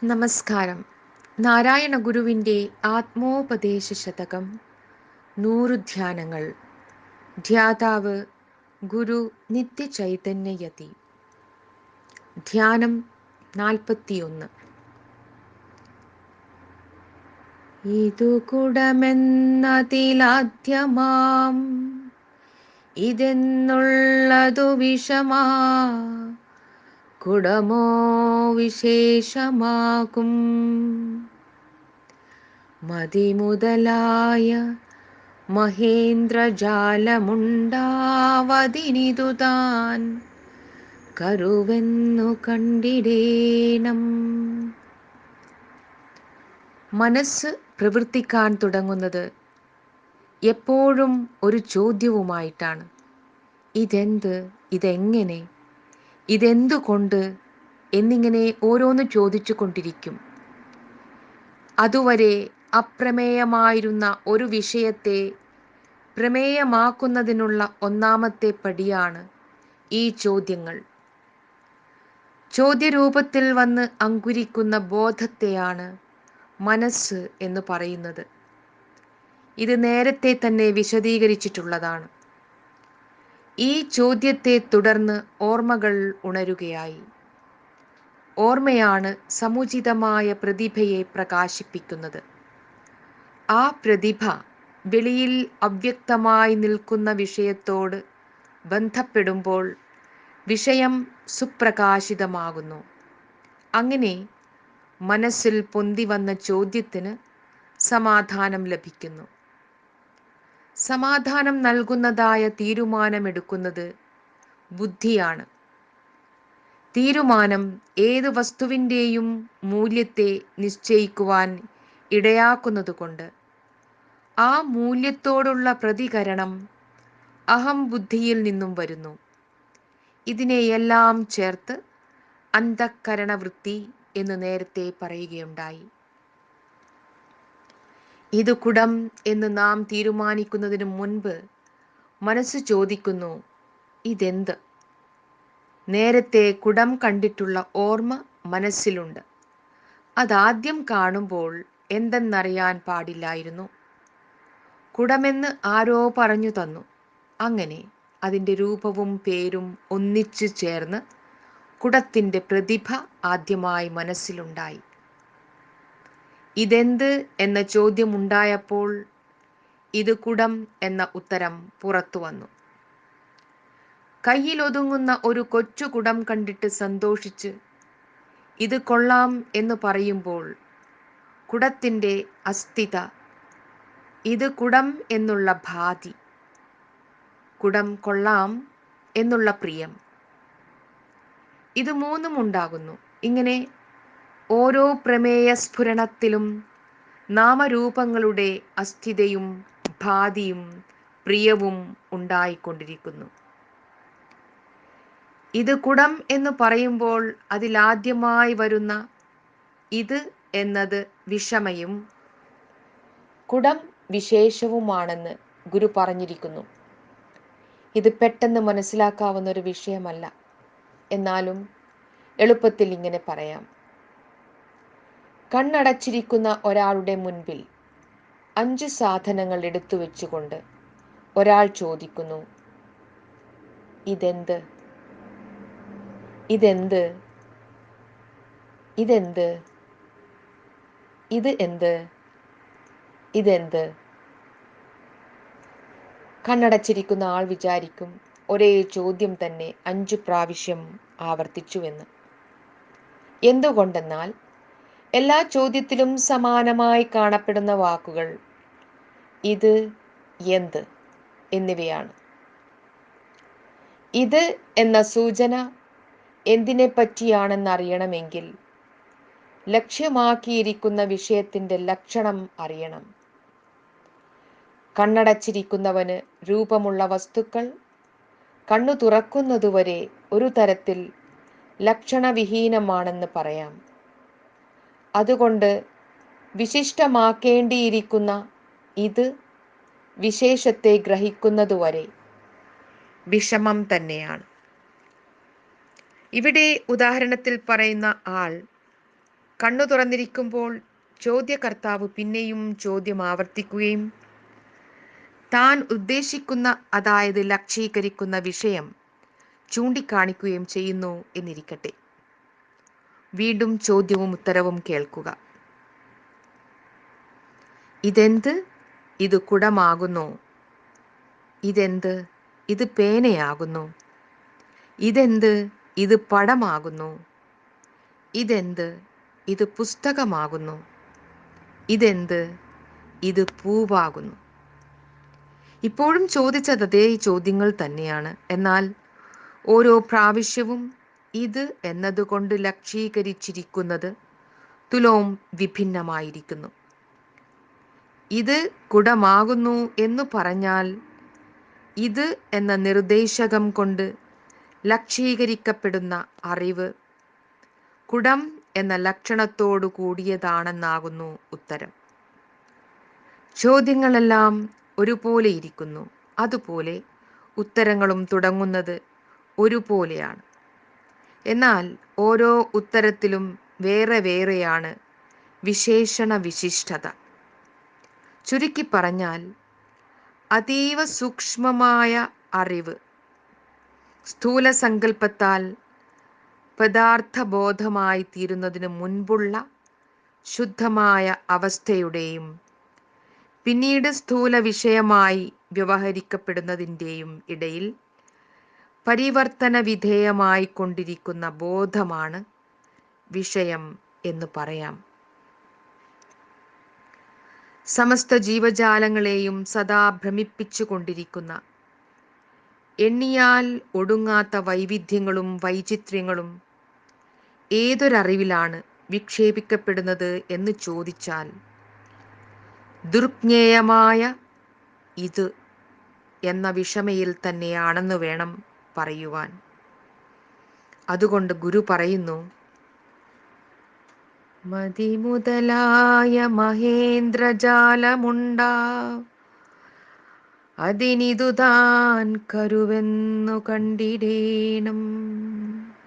നമസ്കാരം. നാരായണ ഗുരുവിൻ്റെ ആത്മോപദേശ ശതകം 100 ധ്യാനങ്ങൾ. ധ്യാതാവ് ഗുരു നിത്യചൈതന്യയതി. ധ്യാനം 41. ഇതു കുടമെന്നതിലാദ്യമാം ഇതെന്നുള്ളതു വിഷമാ കുടമോ വിശേഷമാകും മതിമുതലായ മഹേന്ദ്രജാലമുണ്ടാവതിനിതു താൻ കരുവെന്നു കണ്ടിടേണം. മനസ്സ് പ്രവർത്തിക്കാൻ തുടങ്ങുന്നത് എപ്പോഴും ഒരു ചോദ്യവുമായിട്ടാണ്. ഇതെന്ത്, ഇതെങ്ങനെ, ഇതെന്തുകൊണ്ട് എന്നിങ്ങനെ ഓരോന്ന് ചോദിച്ചു കൊണ്ടിരിക്കും. അതുവരെ അപ്രമേയമായിരുന്ന ഒരു വിഷയത്തെ പ്രമേയമാക്കുന്നതിനുള്ള ഒന്നാമത്തെ പടിയാണ് ഈ ചോദ്യങ്ങൾ. ചോദ്യരൂപത്തിൽ വന്ന് അങ്കുരിക്കുന്ന ബോധത്തെയാണ് മനസ്സ് എന്ന് പറയുന്നത്. ഇത് നേരത്തെ തന്നെ വിശദീകരിച്ചിട്ടുള്ളതാണ്. ഈ ചോദ്യത്തെ തുടർന്ന് ഓർമ്മകൾ ഉണരുകയായി. ഓർമ്മയാണ് സമുചിതമായ പ്രതിഭയെ പ്രകാശിപ്പിക്കുന്നത്. ആ പ്രതിഭ വെളിയിൽ അവ്യക്തമായി നിൽക്കുന്ന വിഷയത്തോട് ബന്ധപ്പെടുമ്പോൾ വിഷയം സുപ്രകാശിതമാകുന്നു. അങ്ങനെ മനസ്സിൽ പൊന്തി വന്ന ചോദ്യത്തിന് സമാധാനം ലഭിക്കുന്നു. സമാധാനം നൽകുന്നതായ തീരുമാനമെടുക്കുന്നത് ബുദ്ധിയാണ്. തീരുമാനം ഏത് വസ്തുവിൻ്റെയും മൂല്യത്തെ നിശ്ചയിക്കുവാൻ ഇടയാക്കുന്നതുകൊണ്ട് ആ മൂല്യത്തോടുള്ള പ്രതികരണം അഹം ബുദ്ധിയിൽ നിന്നും വരുന്നു. ഇതിനെയെല്ലാം ചേർത്ത് അന്തഃകരണവൃത്തി എന്ന് നേരത്തെ പറയുകയുണ്ടായി. ഇത് കുടം എന്ന് നാം തീരുമാനിക്കുന്നതിന് മുൻപ് മനസ്സ് ചോദിക്കുന്നു, ഇതെന്ത്? നേരത്തെ കുടം കണ്ടിട്ടുള്ള ഓർമ്മ മനസ്സിലുണ്ട്. അതാദ്യം കാണുമ്പോൾ എന്തെന്നറിയാൻ പാടില്ലായിരുന്നു. കുടമെന്ന് ആരോ പറഞ്ഞു തന്നു. അങ്ങനെ അതിൻ്റെ രൂപവും പേരും ഒന്നിച്ചു ചേർന്ന് കുടത്തിൻ്റെ പ്രതിഭ ആദ്യമായി മനസ്സിലുണ്ടായി. ഇതെന്ത് എന്ന ചോദ്യമുണ്ടായപ്പോൾ ഇത് കുടം എന്ന ഉത്തരം പുറത്തു വന്നു. കയ്യിലൊതുങ്ങുന്ന ഒരു കൊച്ചു കുടം കണ്ടിട്ട് സന്തോഷിച്ച് ഇത് കൊള്ളാം എന്ന് പറയുമ്പോൾ കുടത്തിൻ്റെ അസ്ഥിത, ഇത് കുടം എന്നുള്ള ഭാതി, കുടം കൊള്ളാം എന്നുള്ള പ്രിയം, ഇത് മൂന്നും ഉണ്ടാകുന്നു. ഇങ്ങനെ ഓരോ പ്രമേയ സ്ഫുരണത്തിലും നാമരൂപങ്ങളുടെ അസ്ഥിതയും ഭാതിയും പ്രിയവും ഉണ്ടായിക്കൊണ്ടിരിക്കുന്നു. ഇത് കുടം എന്ന് പറയുമ്പോൾ അതിലാദ്യമായി വരുന്ന ഇത് എന്നത് വിഷമയും കുടം വിശേഷവുമാണെന്ന് ഗുരു പറഞ്ഞിരിക്കുന്നു. ഇത് പെട്ടെന്ന് മനസ്സിലാക്കാവുന്ന ഒരു വിഷയമല്ല. എന്നാലും എളുപ്പത്തിൽ ഇങ്ങനെ പറയാം. കണ്ണടച്ചിരിക്കുന്ന ഒരാളുടെ മുൻപിൽ 5 സാധനങ്ങൾ എടുത്തു വെച്ചുകൊണ്ട് ഒരാൾ ചോദിക്കുന്നു, ഇതെന്ത്, ഇതെന്ത്, ഇതെന്ത്, ഇത് എന്ത്, ഇതെന്ത്? കണ്ണടച്ചിരിക്കുന്ന ആൾ വിചാരിക്കും ഒരേ ചോദ്യം തന്നെ 5 പ്രാവശ്യം ആവർത്തിച്ചുവെന്ന്. എന്തുകൊണ്ടെന്നാൽ എല്ലാ ചോദ്യത്തിലും സമാനമായി കാണപ്പെടുന്ന വാക്കുകൾ ഇത്, എന്ത് എന്നിവയാണ്. ഇത് എന്ന സൂചന എന്തിനെ പറ്റിയാണെന്നറിയണമെങ്കിൽ ലക്ഷ്യമാക്കിയിരിക്കുന്ന വിഷയത്തിൻ്റെ ലക്ഷണം അറിയണം. കണ്ണടച്ചിരിക്കുന്നവന് രൂപമുള്ള വസ്തുക്കൾ കണ്ണു തുറക്കുന്നതുവരെ ഒരു തരത്തിൽ ലക്ഷണവിഹീനമാണെന്ന് പറയാം. അതുകൊണ്ട് വിശിഷ്ടമാക്കേണ്ടിയിരിക്കുന്ന ഇത് വിശേഷത്തെ ഗ്രഹിക്കുന്നതുവരെ വിഷമം തന്നെയാണ്. ഇവിടെ ഉദാഹരണത്തിൽ പറയുന്ന ആൾ കണ്ണു തുറന്നിരിക്കുമ്പോൾ ചോദ്യകർത്താവ് പിന്നെയും ചോദ്യം ആവർത്തിക്കുകയും താൻ ഉദ്ദേശിക്കുന്ന, അതായത് ലക്ഷ്യീകരിക്കുന്ന വിഷയം ചൂണ്ടിക്കാണിക്കുകയും ചെയ്യുന്നു എന്നിരിക്കട്ടെ. വീണ്ടും ചോദ്യവും ഉത്തരവും കേൾക്കുക. ഇതെന്ത്? ഇത് കുടമാകുന്നു. ഇതെന്ത്? ഇത് പേനയാകുന്നു. ഇതെന്ത്? ഇത് പടമാകുന്നു. ഇതെന്ത്? ഇത് പുസ്തകമാകുന്നു. ഇതെന്ത്? ഇത് പൂവാകുന്നു. ഇപ്പോഴും ചോദിച്ചത് അതേ ചോദ്യങ്ങൾ തന്നെയാണ്. എന്നാൽ ഓരോ പ്രാവശ്യവും ഇത് എന്നതുകൊണ്ട് ലക്ഷ്യീകരിച്ചിരിക്കുന്നത് തുലോം വിഭിന്നമായിരിക്കുന്നു. ഇത് കുടമാകുന്നു എന്നു പറഞ്ഞാൽ ഇത് എന്ന നിർദ്ദേശകം കൊണ്ട് ലക്ഷ്യീകരിക്കപ്പെടുന്ന അറിവ് കുടം എന്ന ലക്ഷണത്തോടു കൂടിയതാണെന്നാകുന്നു ഉത്തരം. ചോദ്യങ്ങളെല്ലാം ഒരുപോലെ ഇരിക്കുന്നു. അതുപോലെ ഉത്തരങ്ങളും തുടങ്ങുന്നത് ഒരുപോലെയാണ്. എന്നാൽ ഓരോ ഉത്തരത്തിലും വേറെ വേറെയാണ് വിശേഷണ വിശിഷ്ടത. ചുരുക്കി പറഞ്ഞാൽ അതീവ സൂക്ഷ്മമായ അറിവ് സ്ഥൂല സങ്കല്പത്താൽ പദാർത്ഥബോധമായി തീരുന്നതിന് മുൻപുള്ള ശുദ്ധമായ അവസ്ഥയുടെയും പിന്നീട് സ്ഥൂല വിഷയമായി വ്യവഹരിക്കപ്പെടുന്നതിൻ്റെയും ഇടയിൽ പരിവർത്തന വിധേയമായി കൊണ്ടിരിക്കുന്ന ബോധമാണ് വിഷയം എന്ന് പറയാം. സമസ്ത ജീവജാലങ്ങളെയും സദാ ഭ്രമിപ്പിച്ചു കൊണ്ടിരിക്കുന്ന എണ്ണിയാൽ ഒടുങ്ങാത്ത വൈവിധ്യങ്ങളും വൈചിത്ര്യങ്ങളും ഏതൊരറിവിലാണ് വിക്ഷേപിക്കപ്പെടുന്നത് എന്ന് ചോദിച്ചാൽ ദുർജ്ഞേയമായ ഇത് എന്ന വിഷമയിൽ തന്നെയാണെന്ന് വേണം പറയുവാൻ. അതുകൊണ്ട് ഗുരു പറയുന്നു, മതിമുതലായ മഹേന്ദ്രജാലമുണ്ടാ അതിനിതു താൻ കരുവെന്നു കണ്ടിടേണം.